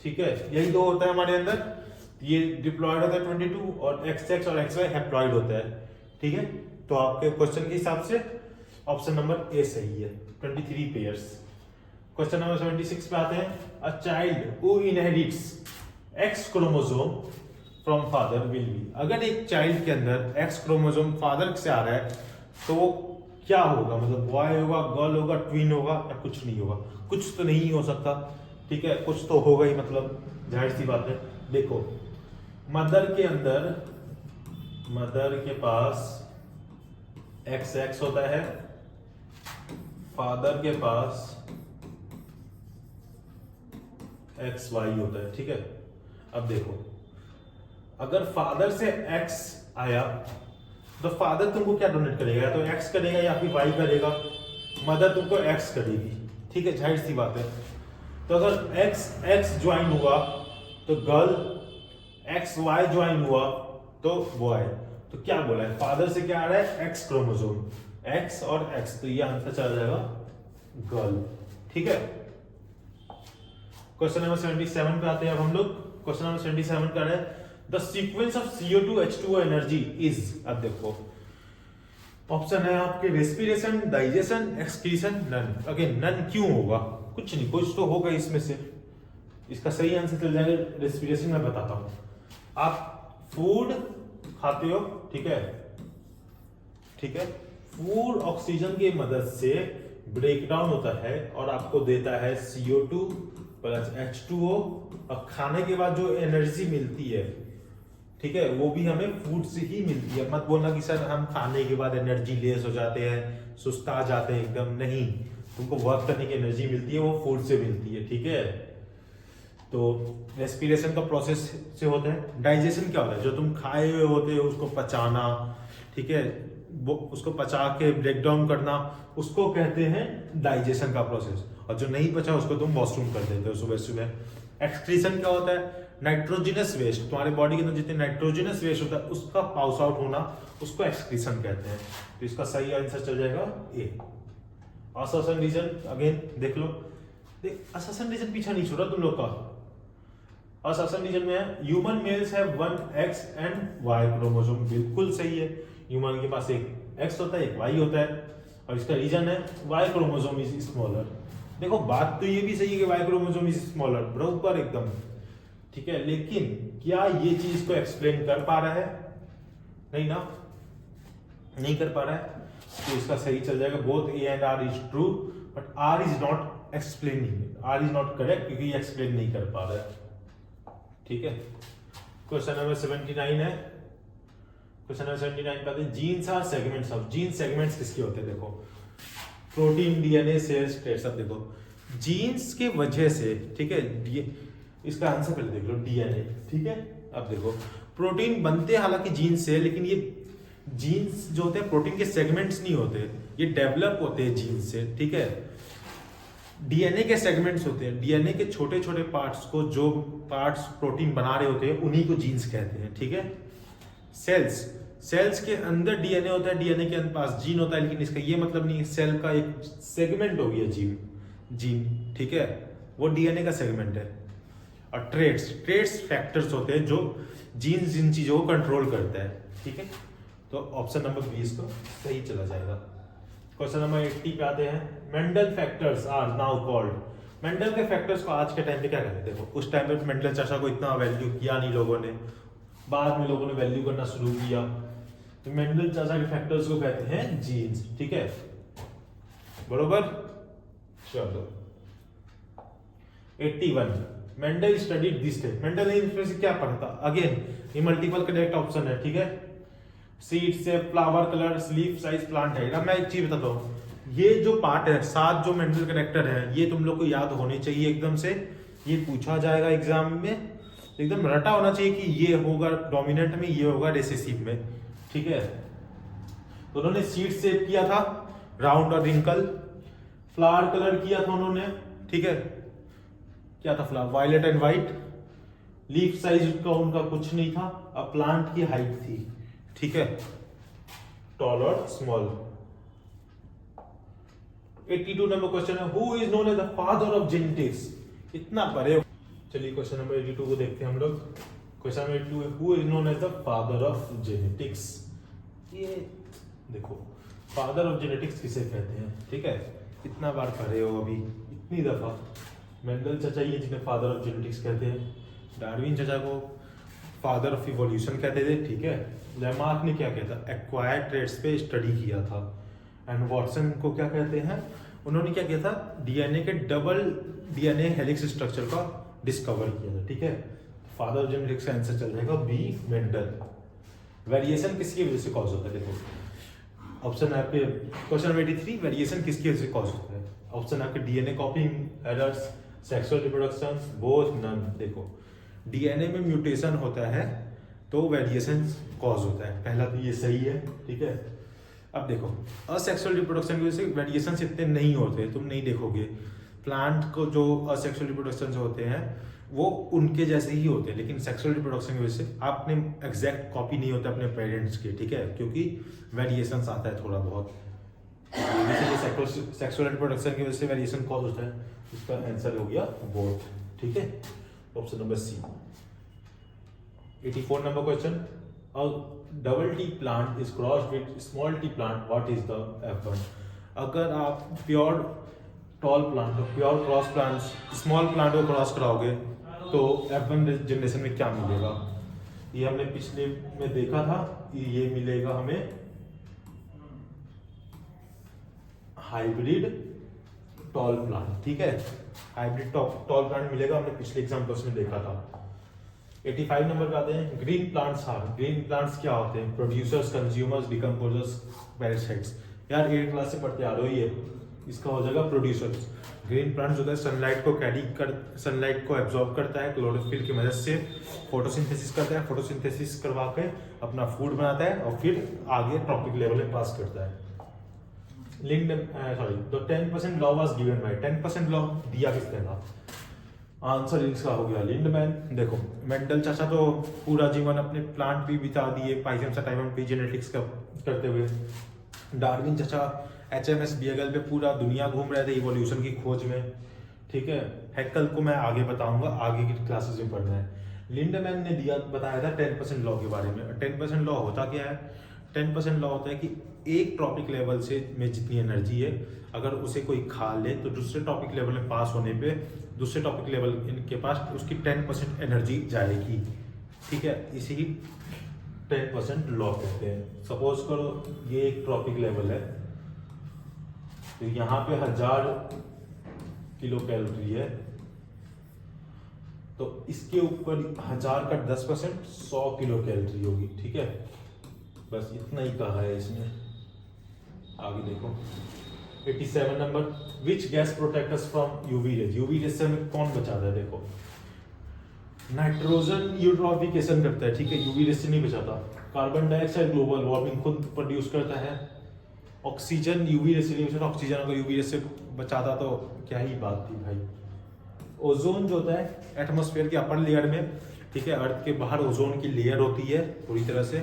ठीक है, यही दो होता है हमारे अंदर। ये डिप्लॉयड होता है 22 और XX और XY हैप्लॉयड होता है, ठीक है। तो आपके क्वेश्चन के हिसाब से ऑप्शन नंबर ए सही है, 23 पेयर्स। क्वेश्चन नंबर 76 पे आते हैं। A child who inherits X chromosome from father will be. अगर एक चाइल्ड के अंदर X क्रोमोसोम फादर से आ रहा है तो वो क्या होगा, मतलब बॉय होगा, गर्ल होगा, ट्विन होगा, या कुछ नहीं होगा। कुछ तो नहीं हो सकता, ठीक है, कुछ तो होगा ही, मतलब जाहिर सी बात है। देखो मदर के अंदर, मदर के पास XX होता है, फादर के पास XY होता है, ठीक है। अब देखो अगर फादर से X आया तो फादर तुमको क्या डोनेट करेगा, या तो X करेगा या फिर Y करेगा। मदर तुमको X करेगी, ठीक है, जाहिर सी बात है। तो अगर X ज्वाइन हुआ तो गर्ल, XY ज्वाइन हुआ तो बॉय। तो क्या बोला है, फादर से क्या आ रहा है X क्रोमोसोम, X और X, तो ये आंसर चला जाएगा गर्ल, ठीक है। क्वेश्चन नंबर 77 पे आते हैं अब हम लोग। क्वेश्चन नंबर 77 का है the sequence of CO2 H2O energy is. अब देखो ऑप्शन है आपके respiration, digestion, excretion, none. Again none क्यों होगा, कुछ नहीं, कुछ तो होगा इसमें से। इसका सही आंसर चल जाएगा रेस्पिरेशन। मैं बताता हूं, आप फूड खाते हो, ठीक है, ठीक है, फूड ऑक्सीजन की मदद से ब्रेक डाउन होता है और आपको देता है CO2 प्लस H2O, और खाने के बाद जो एनर्जी मिलती है, ठीक है, वो भी हमें फूड से ही मिलती है। मत बोलना कि सर हम खाने के बाद एनर्जी लेस हो जाते हैं, सुस्ता जाते हैं, एकदम नहीं। तुमको वर्क करने की एनर्जी मिलती है, वो फूड से मिलती है, ठीक है। तो रेस्पिरेशन का प्रोसेस से होता है। डाइजेशन क्या होता है? जो तुम खाए हुए होते हो उसको पचाना, ठीक है, वो उसको पचा के ब्रेक डाउन करना, उसको कहते हैं डाइजेशन का प्रोसेस। और जो नहीं पचा उसको तुम वॉशरूम कर देते हो सुबह सुबह। एक्सक्रीशन क्या होता है? नाइट्रोजनस वेस्ट, तुम्हारे बॉडी के अंदर जितने नाइट्रोजनस वेस्ट होता है उसका पाउस आउट होना, उसको एक्सक्रीशन कहते हैं। तो इसका सही आंसर चल जाएगा ए। असर्शन रीजन अगेन देख लो, देख असर्शन रीजन पीछा नहीं छोड़ा तुम लोग का। असर्शन रीजन में है human mails have 1 X and Y chromosome, बिल्कुल सही है। ह्यूमन के पास एक X होता है, एक Y होता है, और इसका रीजन है Y क्रोमोसोम इज स्मॉलर। देखो बात तो ये भी सही है कि Y क्रोमोसोम इज स्मॉलर, बराबर एकदम, ठीक है, लेकिन क्या ये चीज को एक्सप्लेन कर पा रहा है? नहीं ना, नहीं कर पा रहा है। तो इसका सही चल जाएगा both A and R is true, but R is not explaining, R is not correct क्योंकि ये एक्सप्लेन नहीं कर पा रहा है, ठीक है। क्वेश्चन नंबर 79 है। क्वेश्चन नंबर 79 कहते हैं genes are segments of, gene segments किसके होते हैं? देखो प्रोटीन, DNA, सेल्स, ट्रेट्स। अब देखो जीन्स के वजह से, ठीक है, इसका आंसर पहले देख लो DNA, ठीक है। अब देखो प्रोटीन बनते हैं हालांकि जीन्स से, लेकिन ये जीन्स जो होते हैं प्रोटीन के सेगमेंट्स नहीं होते, ये डेवलप होते हैं जीन्स से, ठीक है। DNA के सेगमेंट्स होते हैं, DNA के छोटे छोटे पार्ट्स को, जो पार्ट्स प्रोटीन बना रहे होते हैं उन्हीं को जीन्स कहते हैं, ठीक है। सेल्स, सेल्स के अंदर DNA होता है, DNA के पास जीन होता है, लेकिन इसका ये मतलब नहीं है सेल का एक सेगमेंट हो गया जीन, ठीक है, वो DNA का सेगमेंट है। और ट्रेट्स, ट्रेट्स फैक्टर्स होते हैं जो जीन्स जिन चीजों को कंट्रोल करता है, ठीक है। तो ऑप्शन नंबर 20 को सही चला जाएगा। क्वेश्चन नंबर 80 पे आते हैं। Mendel factors are now called, Mendel के फैक्टर्स को आज के टाइम पे क्या कहते हैं? देखो उस टाइम पे मेंडल चाचा को इतना वैल्यू किया नहीं लोगों ने, बाद में लोगों ने वैल्यू करना शुरू किया। तो मेंडल चाचा के फैक्टर्स को कहते हैं जीन्स, ठीक है, बरोबर। चलो 81, Mendel studied this type, Mendel ने इसमें से क्या पढ़ा था? अगेन ये मल्टीपल करेक्ट ऑप्शन है, ठीक है। सीड से flower colour, leaf size, plant है। अब मैं एक चीज बताता हूँ, ये जो पार्ट है, 7 जो मेंडल कैरेक्टर है, ये तुम लोग को याद होने चाहिए एकदम से, ये पूछा जाएगा एग्जाम में, एकदम रटा होना चाहिए कि ये होगा डोमिनेंट में, ये होगा रिसेसिव में, ठीक है। तो उन्होंने सीड सेप किया था, राउंड और रिंकल। फ्लावर कलर किया था उन्होंने, ठीक है, क्या था flower? Violet and white. Leaf size का उनका कुछ नहीं था, अब प्लांट की हाइट थी, ठीक है, टॉल और स्मॉल। 82 नंबर क्वेश्चन है, who is known as the father of genetics? इतना पढ़े। चलिए क्वेश्चन नंबर 82 को देखते हैं हम लोग। क्वेश्चन नंबर 82 है, who is known as the father of genetics? ये देखो फादर ऑफ जेनेटिक्स किसे कहते हैं, ठीक है, इतना बार पढ़े हो अभी, इतनी दफा। मेंडल चाचा ये जिन्हें फादर ऑफ जेनेटिक्स कहते हैं, डार्विन चाचा को फादर ऑफ इवोल्यूशन कहते थे, ठीक है। लैमार्क ने क्या कहता? एक्वायर्ड ट्रेट्स पे स्टडी किया था। एंड वॉटसन को क्या कहते हैं? उन्होंने क्या किया था? DNA के डबल DNA हेलिक्स स्ट्रक्चर का डिस्कवर किया था, ठीक है। फादर ऑफ जेनेटिक्स का आंसर चल जाएगा बी, मेंडल। वेरिएशन किसकी वजह से कॉज होता है? देखो ऑप्शन है आपके क्वेश्चन नंबर 83, वेरिएशन किसकी वजह से कॉज होता है? ऑप्शन है आपके DNA copying errors, sexual reproduction, both, none. देखो DNA में म्यूटेशन होता है तो वेरिएशन कॉज होता है, पहला तो ये सही है, ठीक है। अब देखो असेक्सुअल रिप्रोडक्शन की वजह से वेरिएशन इतने नहीं होते, तुम नहीं देखोगे प्लांट को जो असेक्सुअल रिप्रोडक्शन होते हैं वो उनके जैसे ही होते हैं, लेकिन सेक्सुअल रिप्रोडक्शन की वजह से आपने एग्जैक्ट कॉपी नहीं होता अपने पेरेंट्स के, ठीक है, क्योंकि वेरिएशन आता है थोड़ा बहुत। सेक्सुअल रिप्रोडक्शन की वजह से वेरिएशन कॉज होता है, इसका आंसर हो गया बोथ, ठीक है, option number C. 84 number question, a double T plant is crossed with small t plant, what is the F1? अगर आप प्योर टॉल प्लांट और pure cross plants small plant को क्रॉस कराओगे तो F1 जनरेशन में क्या मिलेगा? ये हमने पिछले में देखा था, ये मिलेगा हमें हाइब्रिड टॉल प्लांट, ठीक है। हाइब्रिड टॉल प्लांट मिलेगा, हमने पिछले एग्जाम्पल्स में देखा था। 85 नंबर पे आते हैं ग्रीन प्लांट्स। हाँ, ग्रीन प्लांट्स क्या होते हैं? Producers, consumers, decomposers, parasites. यार 8 क्लास से पढ़ते आ रहे हो, ये इसका हो जाएगा प्रोड्यूसर्स। ग्रीन प्लांट्स होता है सनलाइट को सनलाइट को एब्जॉर्ब करता है क्लोरोफिल की मदद से, फोटोसिंथेसिस करता है, फोटोसिंथेसिस करवा के अपना फूड बनाता है और फिर आगे ट्रॉपिक लेवल में पास करता है। तो 10% law was given by, 10% law दिया किसने था? आंसर इसका हो गया लिंडमैन। देखो मेंडल चाचा तो पूरा जीवन अपने प्लांट भी बिता दिए पाइथम सटाइवम पे जेनेटिक्स का करते हुए। डार्विन चाचा HMS बीगल पे पूरा दुनिया घूम रहे थे इवोल्यूशन की खोज में, ठीक है। हैकल को मैं आगे बताऊंगा, आगे की क्लासेस में पढ़ना है। लिंडमैन ने बताया था 10% लॉ के बारे में। 10% लॉ होता क्या है? 10% लॉ होता है कि एक टॉपिक लेवल से में जितनी एनर्जी है, अगर उसे कोई खा ले तो दूसरे टॉपिक लेवल में पास होने पे दूसरे टॉपिक लेवल इनके पास उसकी 10% एनर्जी जाएगी, ठीक है। इसी की 10% लॉ कहते हैं। सपोज करो ये एक टॉपिक लेवल है, तो यहाँ पे 1000 किलो कैलोरी है, तो इसके ऊपर 1000 का 10% 100 किलो कैलोरी होगी, ठीक है। बस इतना ही कहा है इसमें। आगे देखो 87 number, which gas protect us from UV rays? UV rays से हमें कौन बचाता है? देखो नाइट्रोजन यूट्रॉफिकेशन करता है, ठीक है, यूवी रेज से नहीं बचाता। कार्बन डाइऑक्साइड ग्लोबल वार्मिंग खुद प्रोड्यूस करता है। ऑक्सीजन यूवी रेज से नहीं बचाता, ऑक्सीजन अगर यूवी रेज से बचाता तो क्या ही बात थी भाई। ओजोन जो होता है एटमॉस्फेयर के अपर लेयर में, ठीक है, अर्थ के बाहर ओजोन की लेयर होती है पूरी तरह से,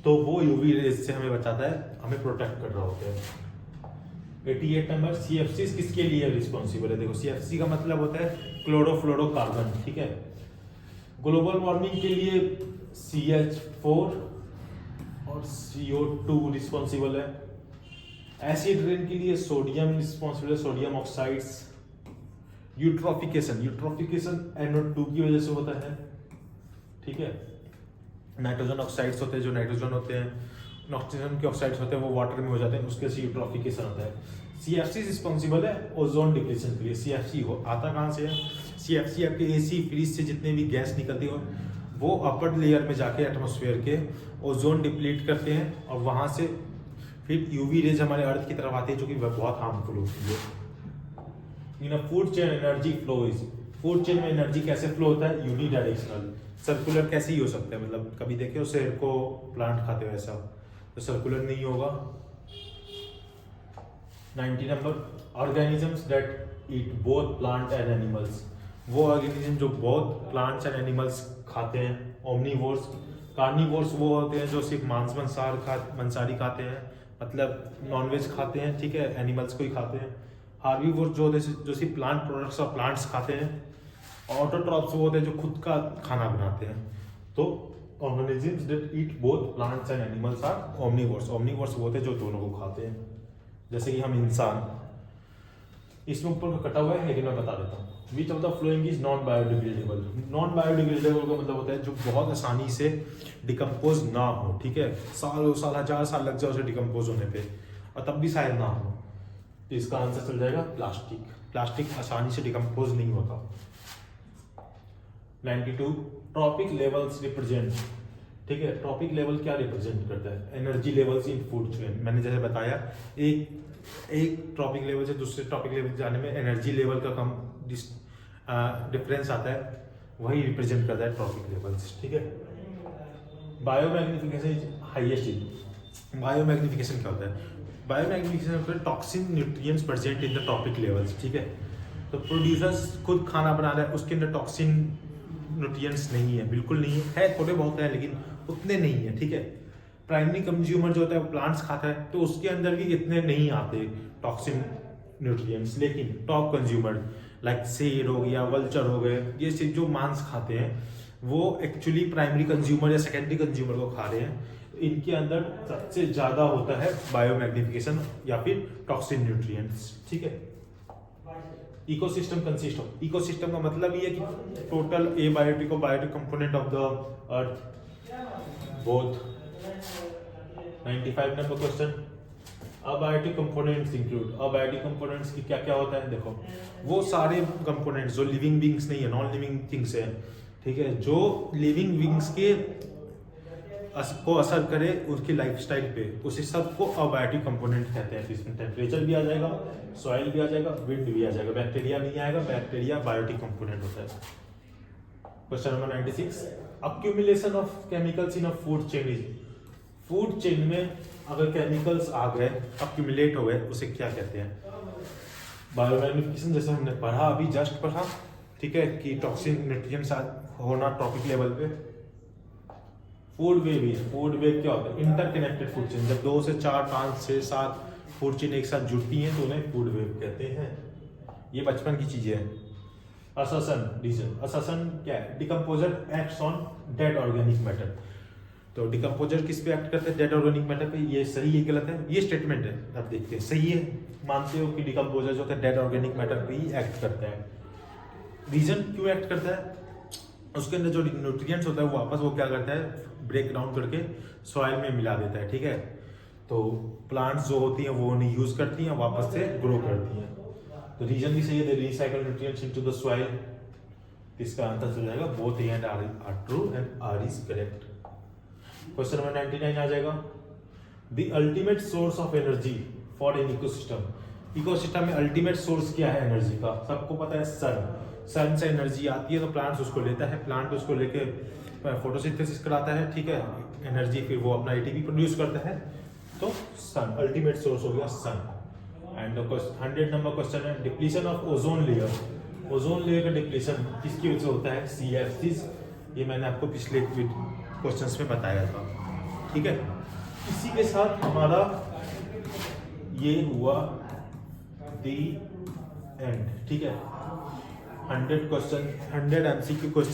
तो वो यूवी रेज से हमें बचाता है, हमें प्रोटेक्ट कर रहा होता है। 88 नंबर, CFC किसके लिए रिस्पॉन्सिबल है? देखो CFC का मतलब होता है क्लोरोफ्लोरोकार्बन, ठीक है। ग्लोबल वार्मिंग के लिए CH4 और CO2 रिस्पॉन्सिबल है। एसिड रेन के लिए सोडियम रिस्पॉन्सिबल है, सोडियम ऑक्साइड्स। यूट्रॉफिकेशन NO2 की वजह से होता है, ठीक है। नाइट्रोजन ऑक्साइड्स होते हैं, जो नाइट्रोजन होते हैं, ऑक्सीजन के ऑक्साइड्स होते हैं, वो वाटर में हो जाते हैं, उसके से यूट्रॉफिकेशन होता है। CFC रिस्पॉन्सिबल है ओजोन डिप्लीशन के लिए। CFC हो आता कहाँ से है? CFC आपके AC फ्रीज से जितने भी गैस निकलती हो वो अपर लेयर में जाके एटमॉस्फेयर के ओजोन डिप्लीट करते हैं, और वहाँ से फिर यूवी रेज हमारे अर्थ की तरफ आती है, जो कि बहुत हार्मफुल होती है। इन food chain energy flow is, food chain में एनर्जी कैसे फ्लो होता है? यूनिडायरेक्शनल। सर्कुलर कैसे ही हो सकता है? मतलब कभी देखे हो शेर को प्लांट खाते हो ऐसा, तो सर्कुलर नहीं होगा। 90 number, organisms that eat both plant and animals. वो ऑर्गेनिज्म जो बोथ प्लांट्स एंड एनिमल्स खाते हैं। ओमनीवोर्स। कार्निवोर्स वो होते हैं जो सिर्फ मांसाहारी खाते हैं, मतलब नॉनवेज खाते हैं, ठीक है, एनिमल्स को ही खाते हैं। हार्बीवोर्स जो सिर्फ प्लांट प्रोडक्ट्स और प्लांट्स खाते हैं। ऑटोट्रॉप्स वो होते हैं जो खुद का खाना बनाते हैं। तो organisms that eat both plants and animals are omnivores. Omnivores वो होते हैं जो दोनों को खाते हैं, जैसे कि हम इंसान। इसमें ऊपर का कटा हुआ है लेकिन मैं बता देता हूँ। Which of the following is non biodegradable? Non biodegradable का मतलब होता है जो बहुत आसानी से डिकम्पोज ना हो, ठीक है, सालों साल 1000 साल लग जाए उसे डिकम्पोज होने पे, और तब भी शायद ना हो, तो इसका आंसर चल जाएगा प्लास्टिक। प्लास्टिक आसानी से डिकम्पोज नहीं होता। 92, ट्रॉपिक लेवल्स रिप्रेजेंट, ठीक है। ट्रॉपिक लेवल क्या रिप्रेजेंट करता है? Energy levels in food chain. मैंने जैसे बताया एक ट्रॉपिक लेवल से दूसरे ट्रॉपिक लेवल जाने में एनर्जी लेवल का कम डिफरेंस आता है, वही रिप्रेजेंट करता है ट्रॉपिक लेवल्स, ठीक है। Biomagnification is highest in. Biomagnification क्या होता है? बायोमैग्निफिकेशन होता है toxin nutrients present in the trophic levels, ठीक है। तो प्रोड्यूसर्स खुद खाना बना रहा है, उसके अंदर टॉक्सिन न्यूट्रिएंट्स नहीं है, बिल्कुल नहीं है, थोड़े बहुत है लेकिन उतने नहीं है, ठीक है। प्राइमरी कंज्यूमर जो होता है वो प्लांट्स खाता है, तो उसके अंदर भी इतने नहीं आते टॉक्सिन न्यूट्रिएंट्स। लेकिन टॉप कंज्यूमर लाइक शेर हो गया, वल्चर हो गए, ये सिर्फ जो मांस खाते हैं वो एक्चुअली प्राइमरी कंज्यूमर या सेकेंडरी कंज्यूमर को खा रहे हैं। इनके अंदर सबसे ज्यादा होता है बायोमैग्निफिकेशन या फिर टॉक्सिन न्यूट्रिएंट्स, ठीक है। इकोसिस्टम कंसिस्ट ऑफ, इकोसिस्टम का मतलब ये है कि टोटल एबायोटिक और biotic component of the earth both. 95 number question, abiotic components include, abiotic components की क्या क्या होता है, देखो वो सारे कंपोनेंट्स जो लिविंग बींग्स नहीं है, नॉन लिविंग थिंग्स है, ठीक है, जो लिविंग बींग्स के को असर करे उसकी लाइफस्टाइल पे, उसी सब को अबायोटिक कंपोनेंट कहते हैं। इसमें टेम्परेचर भी आ जाएगा, सॉइल भी आ जाएगा, विंड भी आ जाएगा, बैक्टीरिया नहीं आएगा, बैक्टीरिया बायोटिक कंपोनेंट होता है। Question number 96, accumulation of chemicals in a food chain is, food chain में अगर केमिकल्स आ गए, अक्यूमुलेट हो गए, उसे क्या कहते हैं? बायोमैग्निफिकेशन, जैसे हमने पढ़ा अभी जस्ट पढ़ा, ठीक है, कि टॉक्सिन न्यूट्रिएंट्स होना ट्रॉपिक लेवल पे। फूड वेव भी है, फूड वेव क्या होता है? इंटरकनेक्टेड फूड चेन, जब 2 से 4 5 6 7 फूड चेन एक साथ जुड़ती हैं तो उन्हें फूड वेव कहते हैं। ये बचपन की चीजें हैं। अससन रीजन, अससन क्या है? Decomposer acts on dead organic matter. तो डिकम्पोजर किस पे एक्ट करते हैं? डेड ऑर्गेनिक मैटर पे। ये सही है गलत है? ये स्टेटमेंट है, आप देखते हैं सही है, मानते हो कि डिकम्पोजर जो होता है डेड ऑर्गेनिक मैटर पे ही एक्ट करता है। रीजन क्यों एक्ट करता है? उसके अंदर जो न्यूट्रिएंट्स होता है वो वापस वो क्या करता है, ब्रेक डाउन करके सॉइल में मिला देता है, ठीक है। तो प्लांट्स जो होती हैं वो उन्हें यूज करती हैं, वापस से ग्रो करती हैं। तो रीजन भी सही है, they recycle nutrients into the soil. इसका आंसर चल जाएगा both A and R true and R is correct. Question number 99 आ जाएगा, the ultimate source of energy for an ecosystem. Ecosystem में अल्टीमेट सोर्स क्या है एनर्जी का? सबको पता है, सन से एनर्जी आती है तो प्लांट्स उसको लेता है, प्लांट उसको लेके फोटोसिंथेसिस कराता है, ठीक है, एनर्जी, फिर वो अपना एटीपी प्रोड्यूस करता है। तो सन अल्टीमेट सोर्स हो गया सन। एंड 100 नंबर क्वेश्चन है, depletion of ozone layer. Ozone layer का डिप्लीशन किसकी वजह से होता है? CFCs। ये मैंने आपको पिछले क्वेश्चंस में बताया था, ठीक है। इसी के साथ हमारा ये हुआ दी एंड, ठीक है। 100 क्वेश्चन, 100 MCQ क्वेश्चन